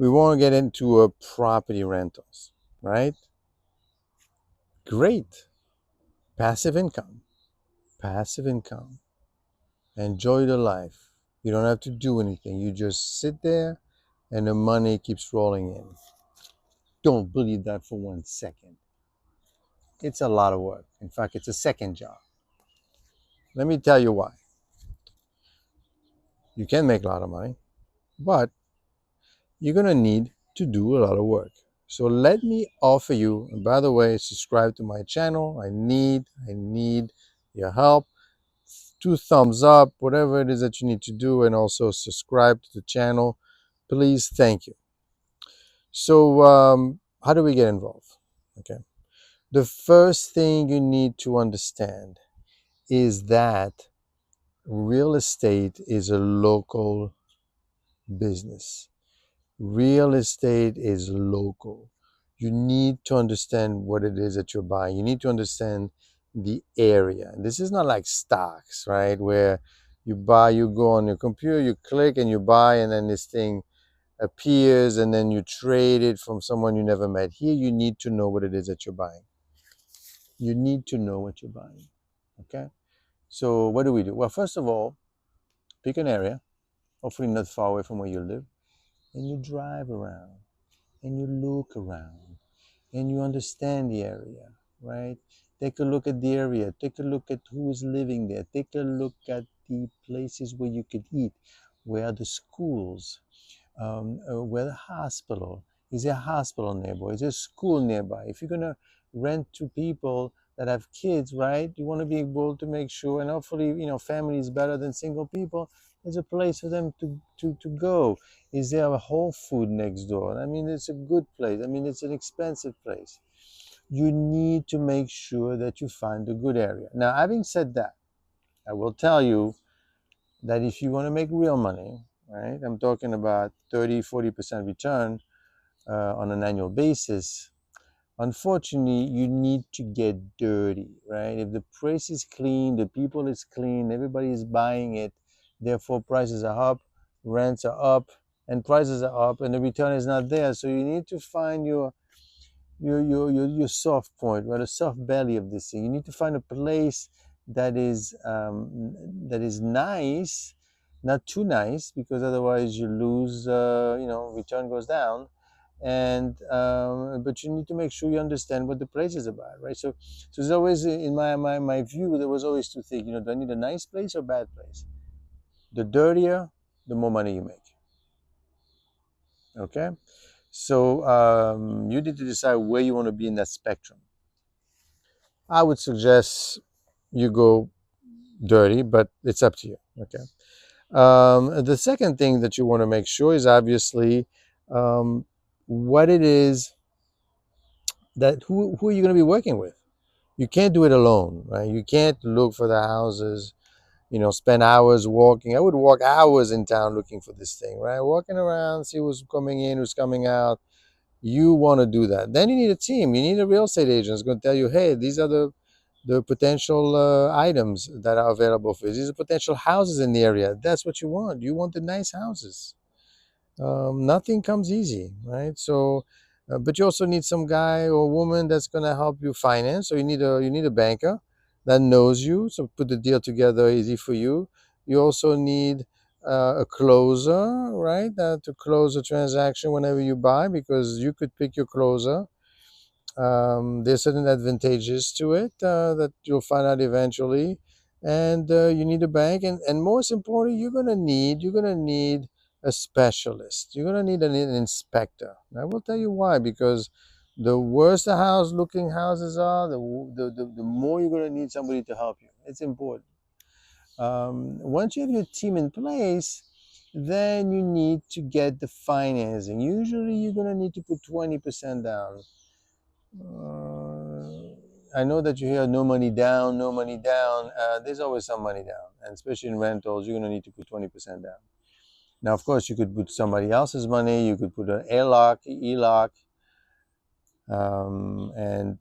we want to get into a property rentals, right? Great. Passive income. Passive income. Enjoy the life. You don't have to do anything. You just sit there and the money keeps rolling in. Don't believe that for 1 second. It's a lot of work. In fact, it's a second job. Let me tell you why. You can make a lot of money, but you're going to need to do a lot of work. So let me offer you, and by the way, subscribe to my channel. I need your help. 2 thumbs up, whatever it is that you need to do, and also subscribe to the channel. Please, thank you. So, how do we get involved? Okay. The first thing you need to understand is that real estate is a local business. Real estate is local. You need to understand what it is that you're buying. You need to understand the area. This is not like stocks, right? Where you buy, you go on your computer, you click and you buy, and then this thing appears and then you trade it from someone you never met. Here, you need to know what it is that you're buying. You need to know what you're buying. Okay? So, what do we do? Well, first of all, pick an area, hopefully not far away from where you live, and you drive around and you look around and you understand the area, right? Take a look at the area, take a look at who is living there, take a look at the places where you could eat, where are the schools, where the hospital, is there a hospital nearby, is there a school nearby? If you're going to rent to people that have kids, right, you want to be able to make sure, and hopefully, family is better than single people, there's a place for them to go. Is there a Whole Food next door? I mean, it's a good place. I mean, it's an expensive place. You need to make sure that you find a good area. Now, having said that, I will tell you that if you want to make real money, right, I'm talking about 30-40% return on an annual basis, unfortunately, you need to get dirty, right? If the place is clean, the people is clean, everybody is buying it, therefore prices are up, rents are up, and prices are up, and the return is not there. So you need to find your soft point, right? The soft belly of this thing. You need to find a place that is nice, not too nice, because otherwise you lose. Return goes down, and but you need to make sure you understand what the place is about, right? So there's always, in my view, there was always two things. Do I need a nice place or bad place? The dirtier, the more money you make. Okay. So you need to decide where you want to be in that spectrum. I would suggest you go dirty, but it's up to you. Okay. The second thing that you want to make sure is obviously what it is that who are you going to be working with. You can't do it alone, right? You can't look for the houses, spend hours walking. I would walk hours in town looking for this thing, right? Walking around, see who's coming in, who's coming out. You want to do that. Then you need a team. You need a real estate agent who's going to tell you, hey, these are the potential items that are available for you. These are potential houses in the area. That's what you want. You want the nice houses. Nothing comes easy, right? So, but you also need some guy or woman that's going to help you finance. So you need a banker that knows you. So put the deal together easy for you. You also need a closer, right? To close a transaction whenever you buy, because you could pick your closer. There's certain advantages to it that you'll find out eventually, and you need a bank, and most importantly, you're gonna need a specialist. You're gonna need an inspector. I will tell you why. Because the worse the house looking houses are, the more you're gonna need somebody to help you. It's important. Once you have your team in place, then you need to get the financing. Usually, you're gonna need to put 20% down. I know that you hear no money down, no money down. There's always some money down, and especially in rentals, you're going to need to put 20% down. Now, of course, you could put somebody else's money. You could put an A-lock, E-lock, and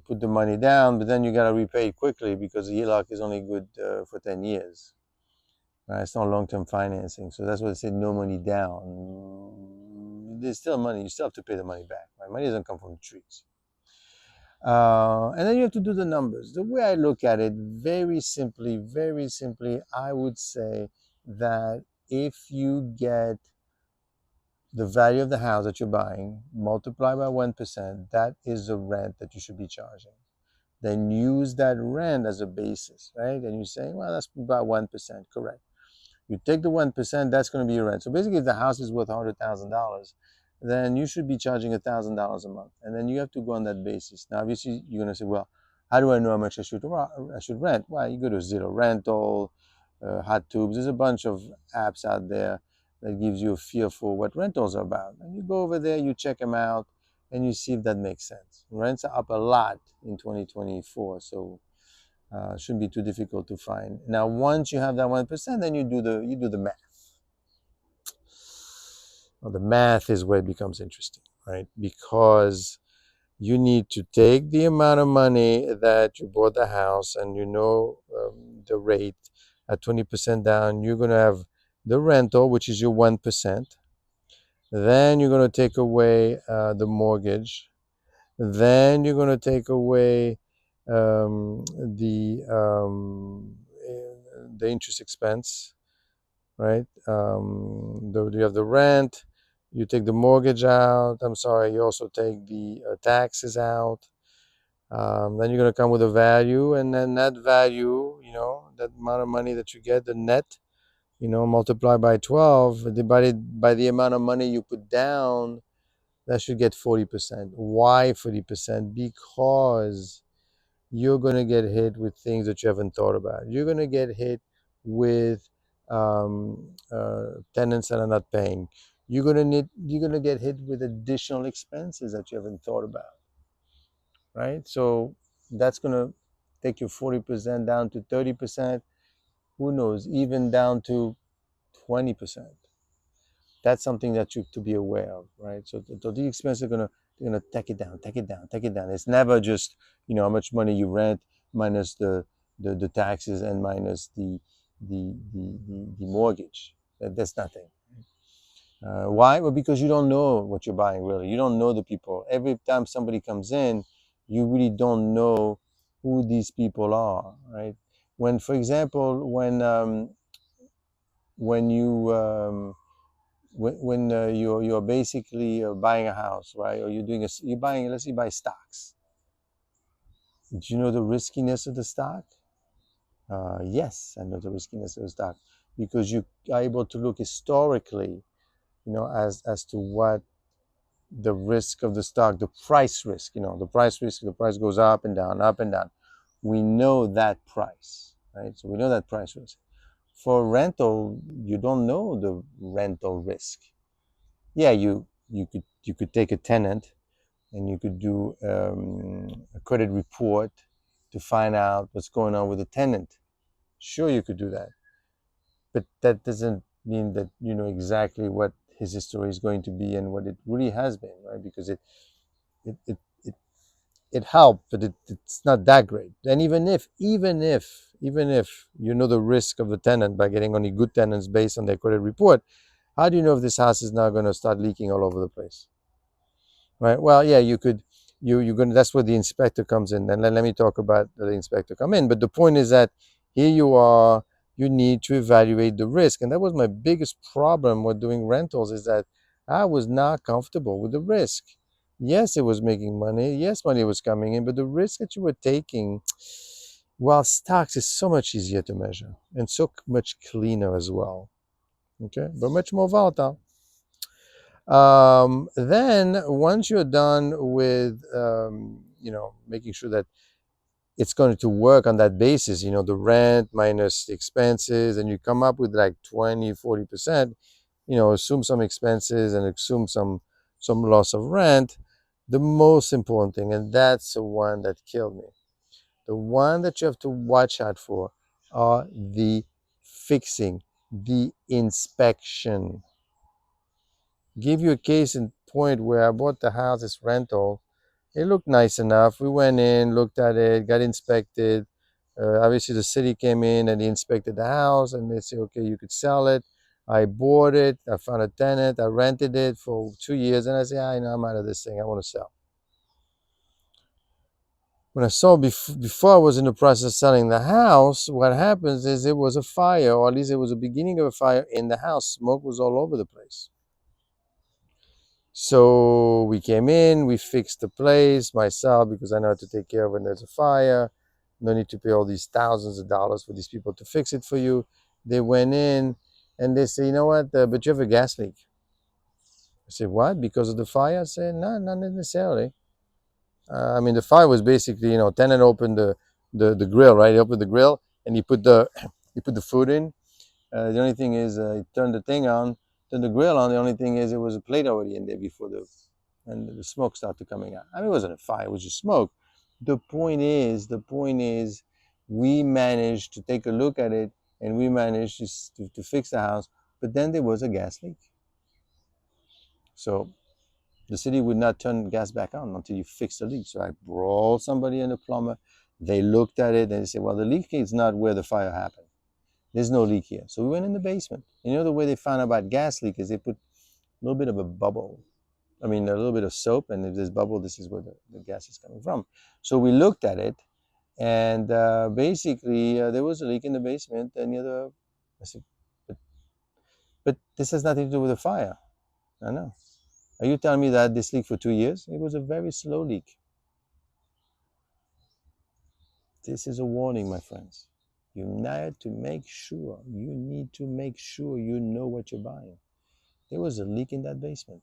put the money down, but then you got to repay it quickly, because the E-lock is only good for 10 years. Right? It's not long-term financing, so that's why they say no money down. there's still money. You still have to pay the money back. Right? Money doesn't come from the trees. And then you have to do the numbers. The way I look at it, very simply, I would say that if you get the value of the house that you're buying, multiply by 1%, that is the rent that you should be charging. Then use that rent as a basis, right? And you say, well, that's about 1%, correct. You take the 1%, that's going to be your rent. So basically, if the house is worth $100,000, then you should be charging $1,000 a month. And then you have to go on that basis. Now, obviously, you're going to say, well, how do I know how much I should rent? Well, you go to Zillow Rental, Hot Tubes. There's a bunch of apps out there that gives you a feel for what rentals are about. And you go over there, you check them out, and you see if that makes sense. Rents are up a lot in 2024, so shouldn't be too difficult to find. Now, once you have that 1%, then you do the math. Well, the math is where it becomes interesting, right? Because you need to take the amount of money that you bought the house, and the rate at 20% down. You're going to have the rental, which is your 1%. Then you're going to take away the mortgage. Then you're going to take away the interest expense, right? You have the rent. You take the mortgage out. I'm sorry. You also take the taxes out. Then you're going to come with a value, and then that value, that amount of money that you get, the net, multiply by 12, divided by the amount of money you put down, that should get 40%. Why 40%? Because you're going to get hit with things that you haven't thought about. You're going to get hit with tenants that are not paying. You're going to get hit with additional expenses that you haven't thought about, right? So that's going to take your 40% down to 30%. Who knows? Even down to 20%. That's something that you have to be aware of, right? So the expenses are gonna take it down. It's never just how much money you rent minus the taxes and minus the mortgage. That's nothing. Why? Well, because you don't know what you're buying really. You don't know the people. Every time somebody comes in, you really don't know who these people are, right? When, for example, when you you're basically buying a house, right? Or you're buying, let's say, you buy stocks. Do you know the riskiness of the stock? Yes, I know the riskiness of the stock because you are able to look historically, as to what the risk of the stock, the price risk, the price goes up and down, up and down. We know that price, right? So we know that price risk. For rental, you don't know the rental risk. Yeah, you could take a tenant and you could do a credit report to find out what's going on with the tenant. Sure, you could do that, but that doesn't mean that you know exactly what his history is going to be and what it really has been, right? Because it it it, it helped, but it's not that great. And even if you know the risk of the tenant by getting only good tenants based on their credit report, how do you know if this house is now going to start leaking all over the place? Right. Well, yeah, you could. You're going. That's where the inspector comes in. And let me talk about the inspector come in. But the point is that here you are. You need to evaluate the risk, and that was my biggest problem with doing rentals. Is that I was not comfortable with the risk. Yes, it was making money. Yes, money was coming in, but the risk that you were taking, while stocks is so much easier to measure and so much cleaner as well. Okay, but much more volatile. Then once you're done with making sure that it's going to work on that basis, the rent minus the expenses, and you come up with like 20-40%, assume some expenses and assume some loss of rent. The most important thing, and that's the one that killed me, the one that you have to watch out for, are the fixing, the inspection. Give you a case in point where I bought the house, this rental. It looked nice enough. We went in, looked at it, got inspected. Obviously, the city came in and they inspected the house and they said, okay, you could sell it. I bought it. I found a tenant. I rented it for 2 years, and I say, I know I'm out of this thing. I want to sell. When I saw before I was in the process of selling the house, what happens is it was a fire, or at least it was the beginning of a fire in the house. Smoke was all over the place. So we came in, we fixed the place myself because I know how to take care of when there's a fire. No need to pay all these thousands of dollars for these people to fix it for you. They went in and they say, you know what, but you have a gas leak. I said, what? Because of the fire? I said, no, not necessarily. I mean, the fire was basically, tenant opened the grill, right? He opened the grill and he put the he put the food in. The only thing is, he turned the thing on, turned the grill on. The only thing is, it was a plate already in there before and the smoke started coming out. I mean, it wasn't a fire; it was just smoke. The point is, we managed to take a look at it and we managed to fix the house. But then there was a gas leak, so the city would not turn gas back on until you fix the leak. So I brought somebody in, a plumber. They looked at it and they said, well, the leak is not where the fire happened. There's no leak here. So we went in the basement. And the way they found out about gas leak is they put a little bit of a bubble. I mean, a little bit of soap, and if there's bubble, this is where the gas is coming from. So we looked at it, and basically there was a leak in the basement. And I said, but this has nothing to do with the fire. I know. Are you telling me that this leaked for 2 years? It was a very slow leak. This is a warning, my friends. You need to make sure. You need to make sure you know what you're buying. There was a leak in that basement.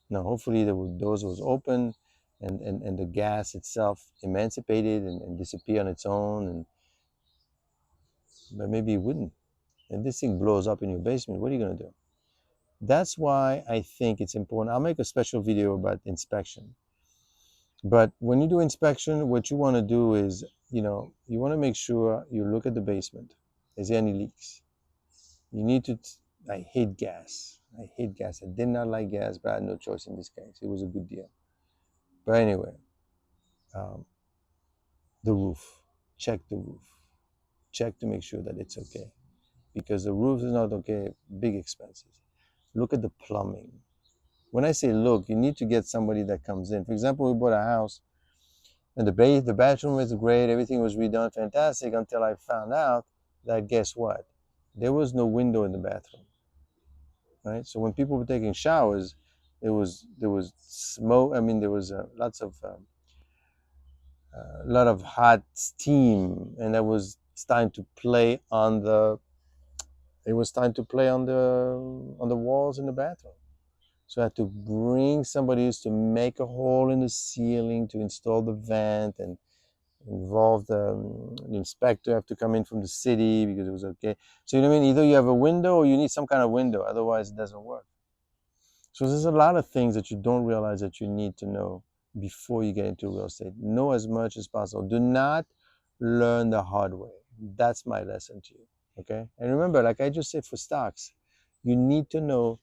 Now, hopefully, the doors was open, and the gas itself emancipated and disappeared on its own. But maybe it wouldn't. And this thing blows up in your basement. What are you gonna do? That's why I think it's important. I'll make a special video about inspection. But when you do inspection, what you want to do is, you want to make sure you look at the basement. Is there any leaks? You need to. I hate gas. I hate gas. I did not like gas, but I had no choice in this case. It was a good deal. But anyway, um, the roof. Check the roof. Check to make sure that it's okay. Because the roof is not okay, big expenses. Look at the plumbing. When I say look, you need to get somebody that comes in. For example, we bought a house and the bathroom was great, everything was redone, fantastic, until I found out that, guess what? There was no window in the bathroom, right? So when people were taking showers, there was smoke. I mean, there was a lot of hot steam, and that was starting to play on the. It was starting to play on the walls in the bathroom. So I had to bring somebody else to make a hole in the ceiling to install the vent and involve the inspector have to come in from the city because it was okay. So you know what I mean? Either you have a window or you need some kind of window. Otherwise, it doesn't work. So there's a lot of things that you don't realize that you need to know before you get into real estate. Know as much as possible. Do not learn the hard way. That's my lesson to you. Okay? And remember, like I just said for stocks, you need to know